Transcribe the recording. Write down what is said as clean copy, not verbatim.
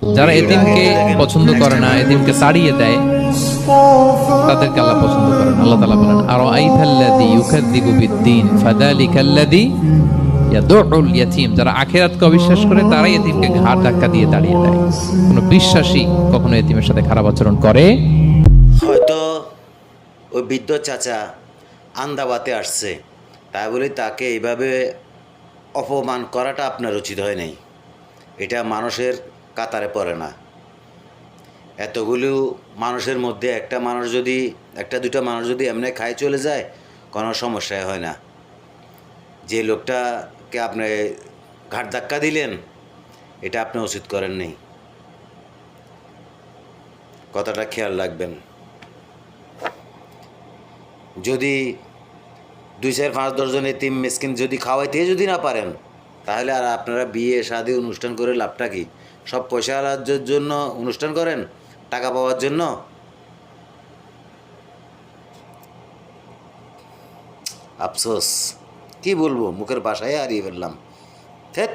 যারা এতিমকে পছন্দ করে না, এতিমকে তাড়িয়ে দেয়, তাদেরকে আল্লাহ পছন্দ করেন। আল্লাহ তাআলা বলেন, আরাআইতাল্লাযী ইউকাযযিবু বিদ্দীন ফাযালিকাল্লাযী ইয়াদুউল ইয়াতীম। যারা আখিরাতকে অবিশ্বাস করে তারাই এতিমকে ঘাড় ধাক্কা দিয়ে তাড়িয়ে দেয়। কোনো বিশ্বাসী কখনো এতিমের সাথে খারাপ আচরণ করে? হয়তো ওই বৃদ্ধ চাচা আন্দাবাতে আসছে, তাই বলে তাকে এইভাবে অপমান করাটা আপনার উচিত হয় নাই। এটা মানুষের কাতারে পড়ে না। এতগুলো মানুষের মধ্যে একটা দুটা মানুষ যদি এমনি খায় চলে যায়, কোনো সমস্যাই হয় না। যে লোকটাকে আপনি ঘাট ধাক্কা দিলেন, এটা আপনি উচিত করেন নাই। কথাটা খেয়াল রাখবেন। যদি 2 4 5 10 জন এতিম মিসকিন যদি খাওয়াইতে যদি না পারেন, তাহলে আর আপনারা বিয়ে শাদী অনুষ্ঠান করে লাভটা কি? সব পয়সা রাজ্যের জন্য অনুষ্ঠান করেন, টাকা পাওয়ার জন্য। আফসোস, কি বলবো, মুখের ভাষায় হারিয়ে ফেললাম। ধ্যাৎ।